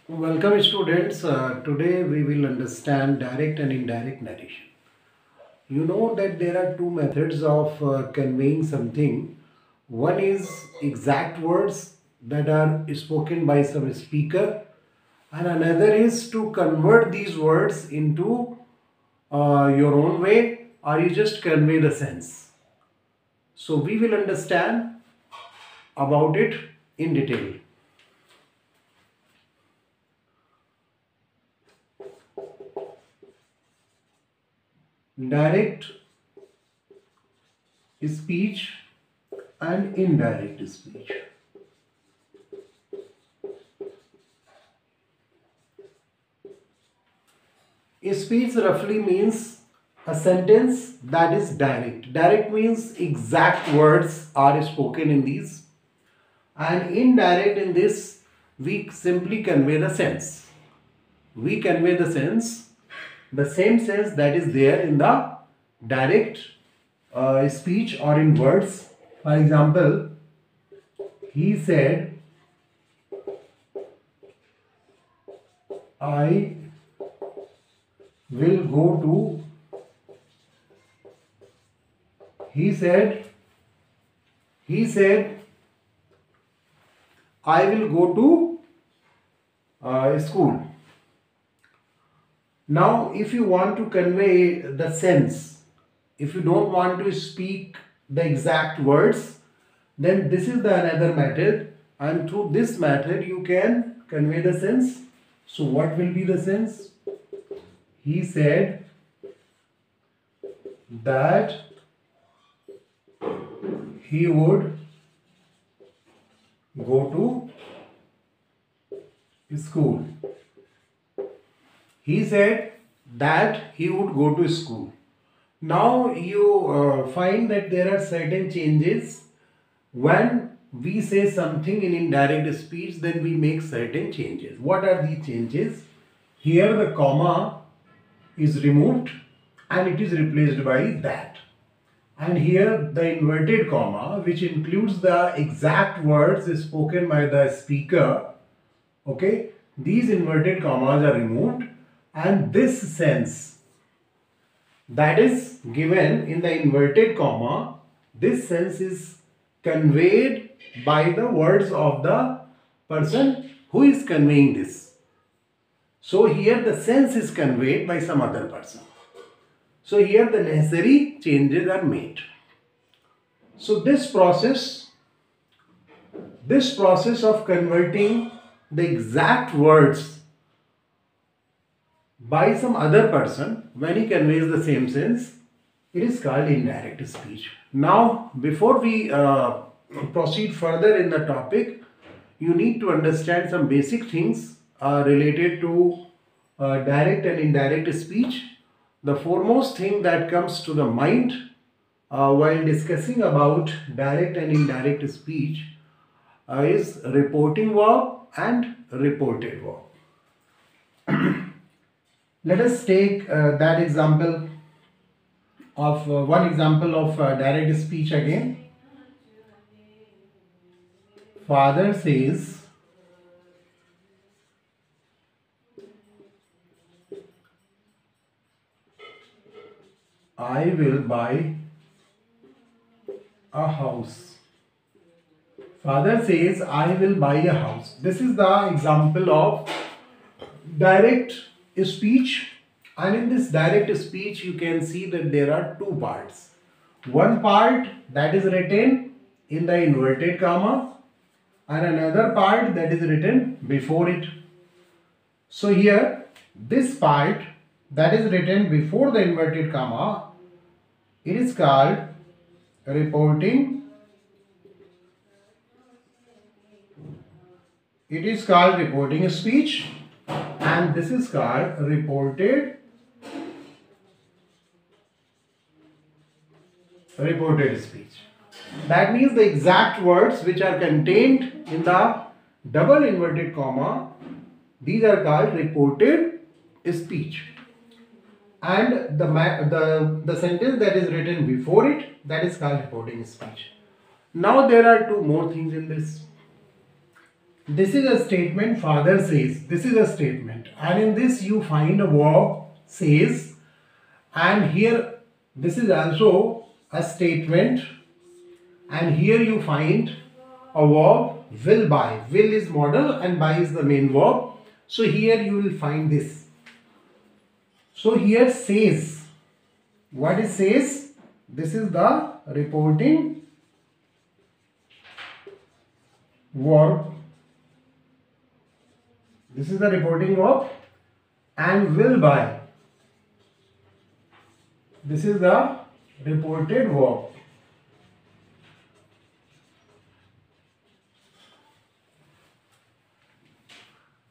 Welcome students. Today we will understand direct and indirect narration. You know that there are two methods of conveying something. One is exact words that are spoken by some speaker, and another is to convert these words into your own way, or you just convey the sense. So we will understand about it in detail. Direct speech and indirect speech. A speech roughly means a sentence that is direct. Direct means exact words are spoken in these, and indirect in this we simply convey the sense. We convey the same sense that is there in the direct speech or in words. For example, he said, I will go to, he said, I will go to school. Now, if you want to convey the sense, if you don't want to speak the exact words, then this is the another method, and through this method you can convey the sense. So what will be the sense? He said that he would go to school. He said that he would go to school. Now you find that there are certain changes when we say something in indirect speech, then we make certain changes. What are the changes? Here the comma is removed and it is replaced by that. And here the inverted comma, which includes the exact words spoken by the speaker, okay, these inverted commas are removed, and this sense that is given in the inverted comma, this sense is conveyed by the words of the person who is conveying this. So here the sense is conveyed by some other person. So here the necessary changes are made. So this process of converting the exact words by some other person when he conveys the same sense, it is called indirect speech. Now, before we proceed further in the topic, you need to understand some basic things related to direct and indirect speech. The foremost thing that comes to the mind while discussing about direct and indirect speech is reporting verb and reported verb. Let us take that example of one example of direct speech again. Father says, I will buy a house. Father says, I will buy a house. This is the example of direct speech, and in this direct speech you can see that there are two parts. One part that is written in the inverted comma and another part that is written before it. So here this part that is written before the inverted comma, it is called reporting. It is called reporting speech, and this is called reported speech. That means the exact words which are contained in the double inverted comma, these are called reported speech. And the sentence that is written before it, that is called reporting speech. Now there are two more things in this. This is a statement, father says. This is a statement. And in this you find a verb, says. And here this is also a statement. And here you find a verb, will buy. Will is modal and buy is the main verb. So here you will find this. So here says. What is says? This is the reporting verb. This is the reporting verb. And will buy. This is the reported verb.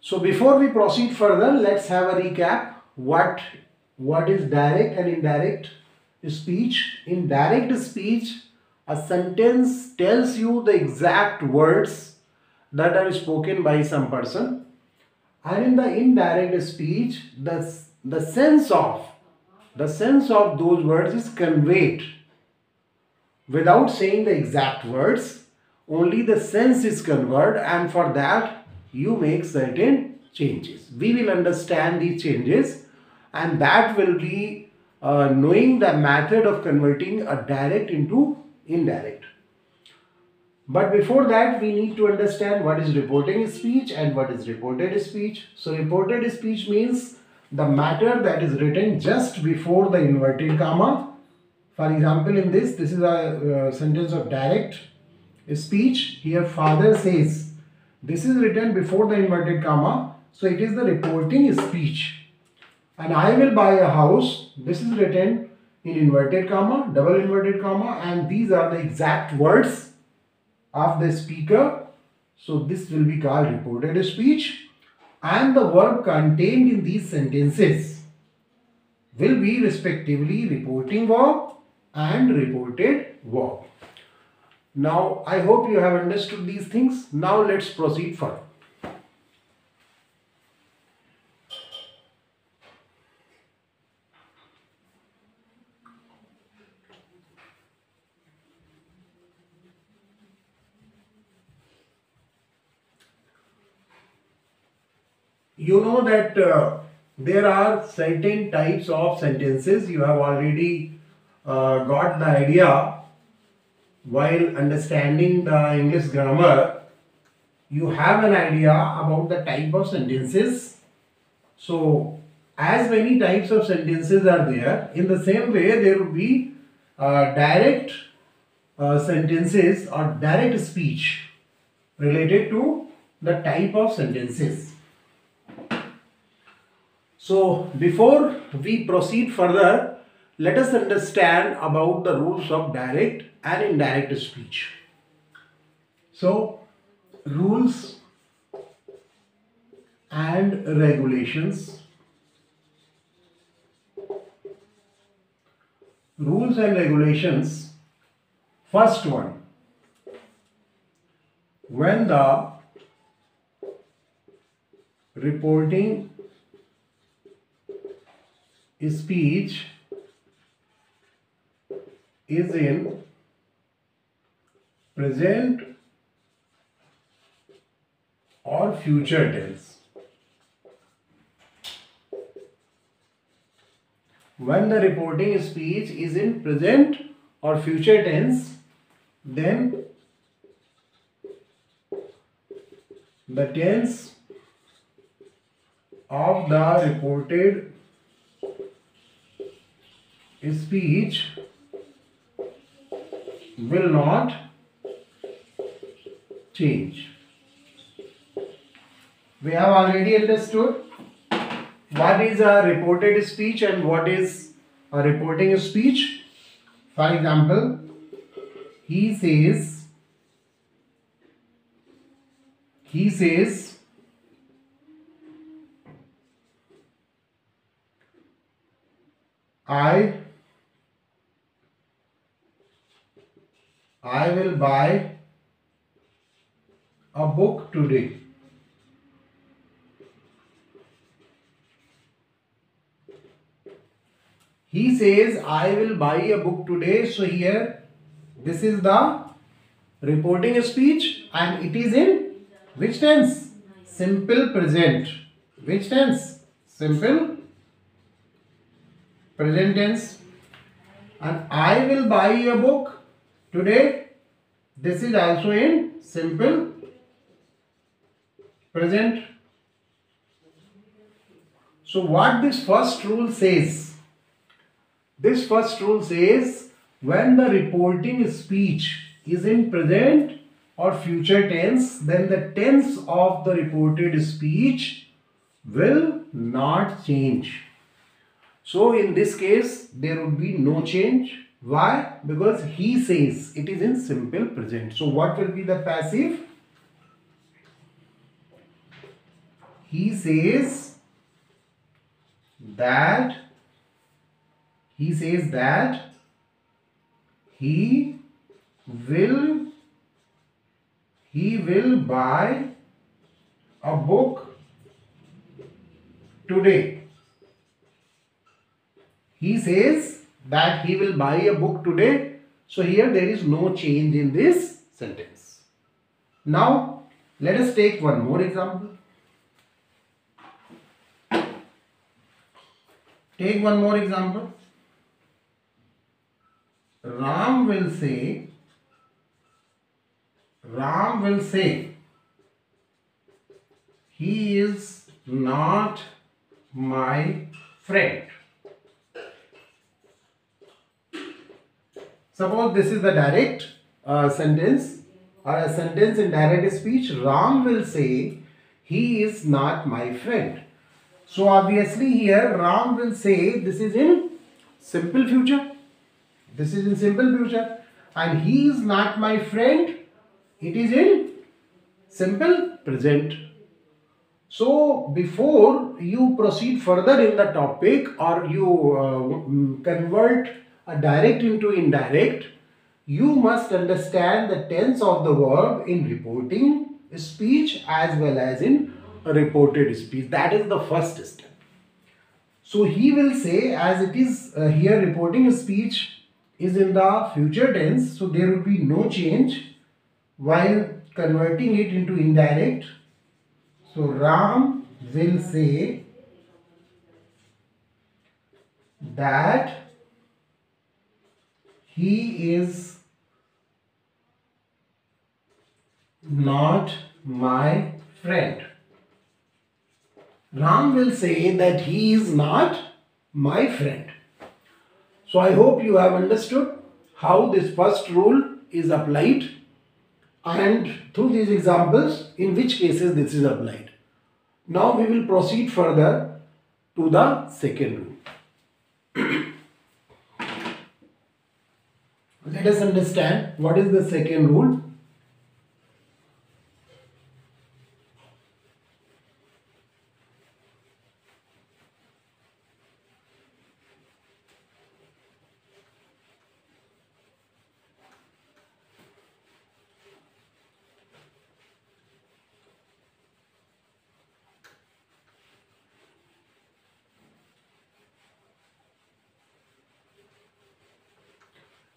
So before we proceed further, let's have a recap. What is direct and indirect speech? In direct speech, a sentence tells you the exact words that are spoken by some person. And in the indirect speech, the sense of those words is conveyed without saying the exact words. Only the sense is conveyed, and for that you make certain changes. We will understand these changes, and that will be knowing the method of converting a direct into indirect. But before that, we need to understand what is reporting speech and what is reported speech. So reported speech means the matter that is written just before the inverted comma. For example, in this is a sentence of direct speech. Here father says. This is written before the inverted comma. So it is the reporting speech. And I will buy a house. This is written in inverted comma, double inverted comma, and these are the exact words of the speaker. So this will be called reported speech, and the verb contained in these sentences will be respectively reporting verb and reported verb. Now I hope you have understood these things. Now let's proceed further. You know that there are certain types of sentences. You have already got the idea while understanding the English grammar. You have an idea about the type of sentences. So as many types of sentences are there, in the same way there will be direct sentences or direct speech related to the type of sentences. So before we proceed further, let us understand about the rules of direct and indirect speech. So rules and regulations. Rules and regulations. First one, when the reporting speech is in present or future tense. When the reporting speech is in present or future tense, then the tense of the reported speech will not change. We have already understood what is a reported speech and what is a reporting speech. For example, he says I will buy a book today. He says I will buy a book today. So here this is the reporting speech and it is in Which tense? Simple present. Which tense? Simple present tense. And I will buy a book today. This is also in simple present. So what this first rule says? This first rule says when the reporting speech is in present or future tense, then the tense of the reported speech will not change. So in this case there would be no change. Why? Because he says, it is in simple present. So what will be the passive? He says that he will buy a book today. He says that he will buy a book today. So here there is no change in this sentence. Now let us take one more example. Take one more example. Ram will say he is not my friend. Suppose this is the direct sentence or a sentence in direct speech. Ram will say he is not my friend. So obviously here Ram will say, this is in simple future. This is in simple future. And he is not my friend, it is in simple present. So before you proceed further in the topic or you convert a direct into indirect, you must understand the tense of the verb in reporting speech as well as in a reported speech. That is the first step. So he will say, as it is here reporting speech is in the future tense, so there will be no change while converting it into indirect. So Ram will say that he is not my friend. Ram will say that he is not my friend. So I hope you have understood how this first rule is applied and through these examples in which cases this is applied. Now we will proceed further to the second rule. Let us understand what is the second rule.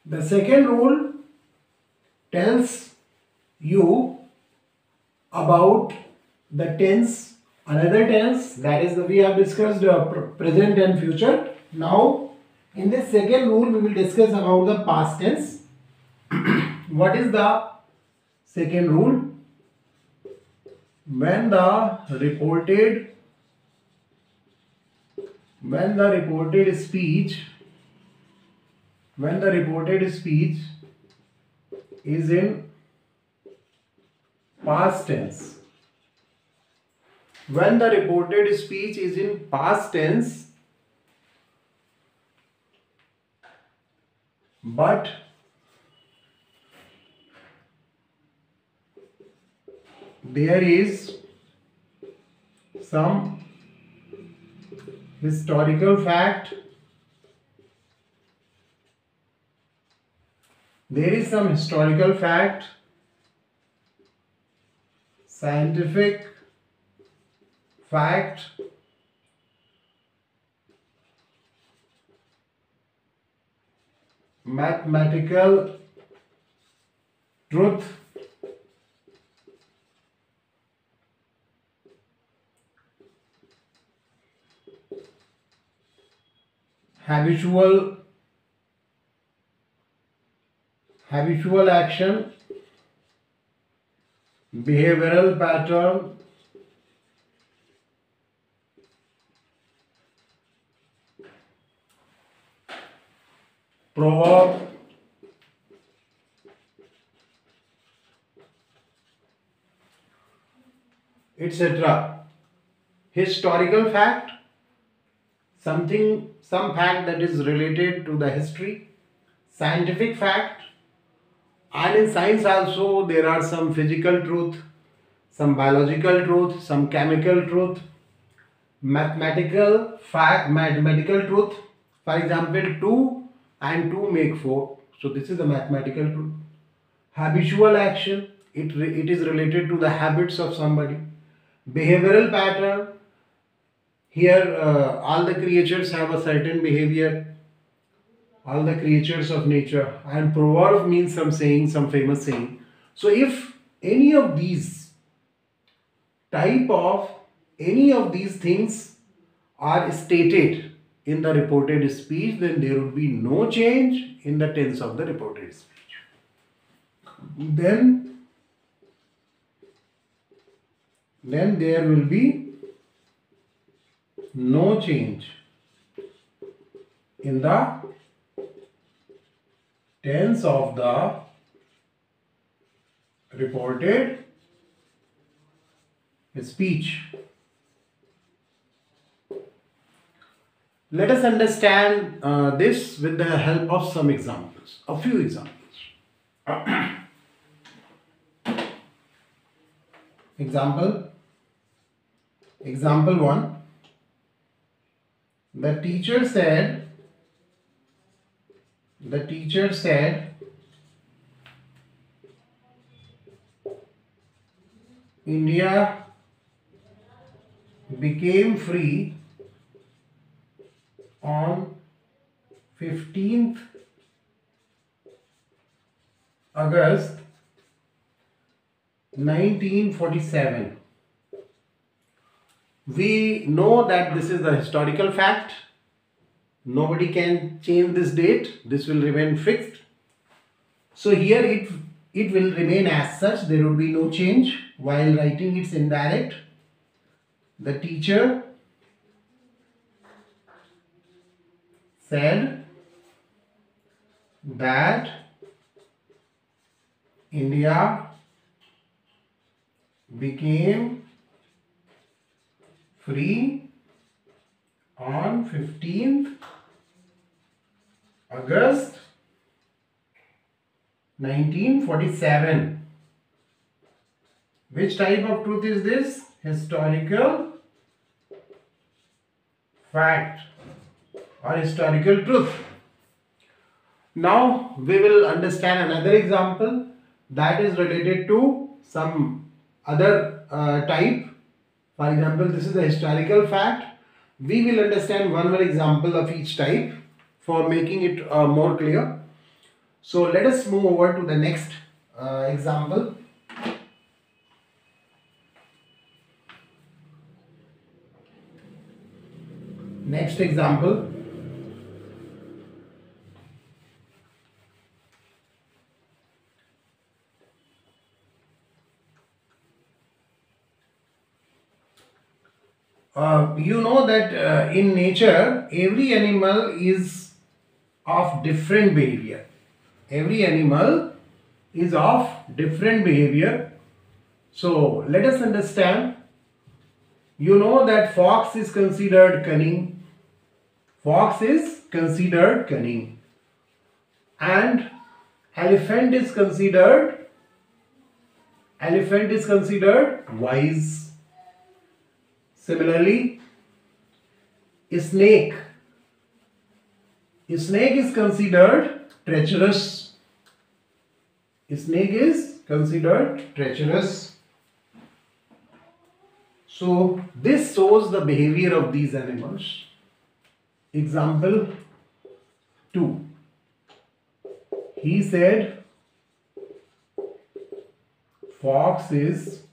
The second rule tells you about the tense, another tense, that is we have discussed present and future. Now in this second rule we will discuss about the past tense. What is the second rule? When the reported speech is in past tense. When the reported speech is in past tense, but there is some historical fact, scientific fact, mathematical truth, habitual action, behavioral pattern, proverb, etc. Historical fact, some fact that is related to the history. Scientific fact, and in science also there are some physical truth, some biological truth, some chemical truth, mathematical fact, mathematical truth. For example, 2 and 2 make 4. So this is the mathematical truth. Habitual action, it is related to the habits of somebody. Behavioral pattern, here all the creatures have a certain behavior, all the creatures of nature. And proverb means some saying, some famous saying. So if any of these type of any of these things are stated in the reported speech, then there would be no change in the tense of the reported speech. Then there will be no change in the tense of the reported speech. Let us understand this with the help of some examples, a few examples. Example 1. The teacher said India became free on 15th August 1947. We know that this is the historical fact. Nobody can change this date. This will remain fixed. So here it will remain as such. There will be no change. While writing its indirect, the teacher said that India became free on 15th August 1947. Which type of truth is this? Historical fact or historical truth. Now we will understand another example that is related to some other type. For example, this is a historical fact. We will understand one more example of each type for making it more clear. So let us move over to the next example. Next example. You know that in nature, every animal is of different behavior. Every animal is of different behavior. So let us understand. You know that fox is considered cunning. Fox is considered cunning. And elephant is considered wise. Similarly, snake is considered treacherous. Snake is considered treacherous. So this shows the behavior of these animals. Example 2. He said fox is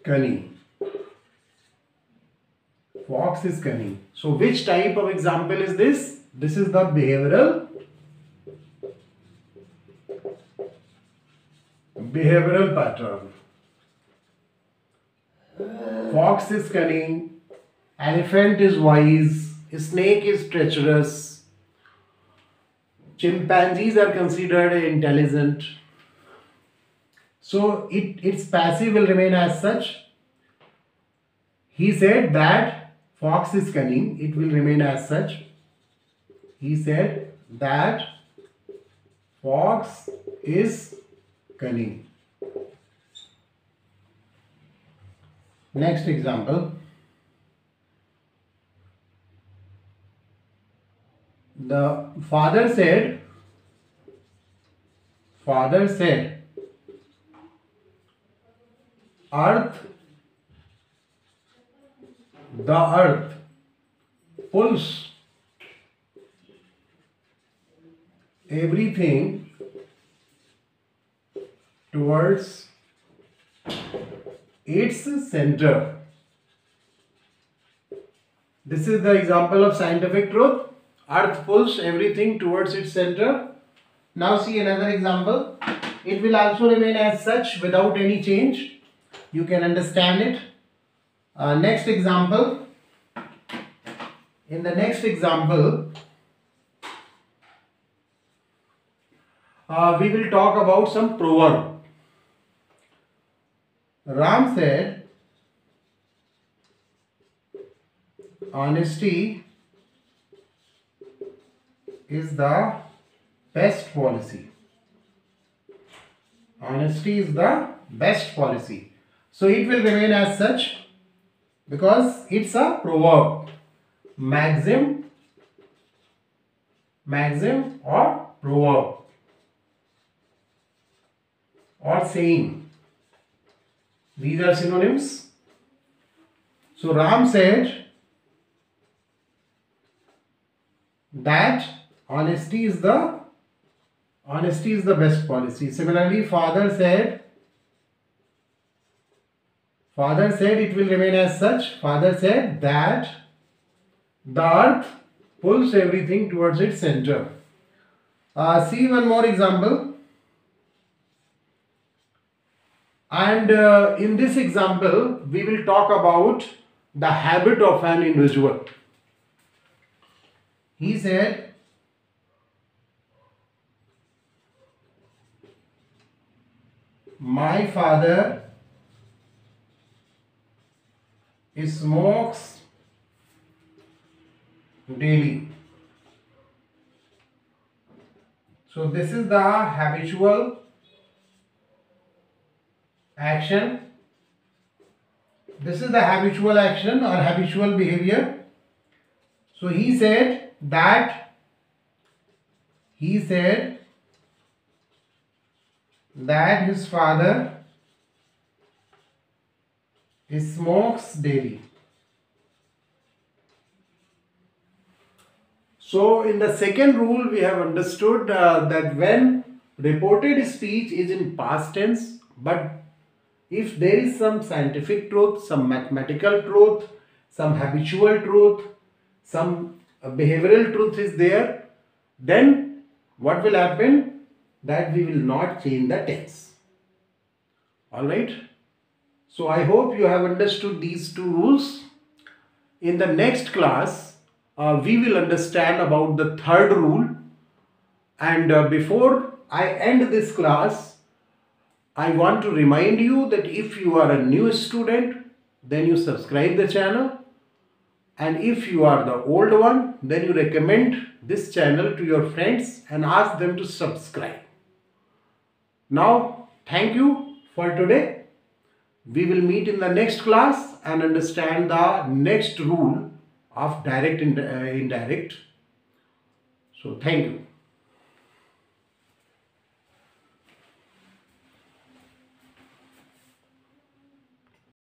cunning. Fox is cunning. So which type of example is this? This is the behavioral pattern. Fox is cunning, elephant is wise, snake is treacherous, chimpanzees are considered intelligent. So its passive will remain as such. He said that fox is cunning, it will remain as such. He said that fox is cunning. Next example. The father said, the earth pulls everything towards its center. This is the example of scientific truth. Earth pulls everything towards its center. Now see another example. It will also remain as such without any change. You can understand it. Next example. In the next example, we will talk about some proverb. Ram said, honesty is the best policy. Honesty is the best policy. So it will remain as such because it's a proverb, maxim or proverb or saying. These are synonyms. So Ram said that honesty is the best policy. Similarly, father said it will remain as such. Father said that the earth pulls everything towards its center. See one more example. And in this example, we will talk about the habit of an individual. He said, my father smokes daily. So this is the habitual action. This is the habitual action or habitual behavior. So he said that his father smokes daily. So in the second rule, we have understood that when reported speech is in past tense, but if there is some scientific truth, some mathematical truth, some habitual truth, some behavioral truth is there, then what will happen? That we will not change the tense. Alright. So I hope you have understood these two rules. In the next class, we will understand about the third rule. And before I end this class, I want to remind you that if you are a new student, then you subscribe the channel. And if you are the old one, then you recommend this channel to your friends and ask them to subscribe. Now, thank you for today. We will meet in the next class and understand the next rule of direct and indirect. So, thank you.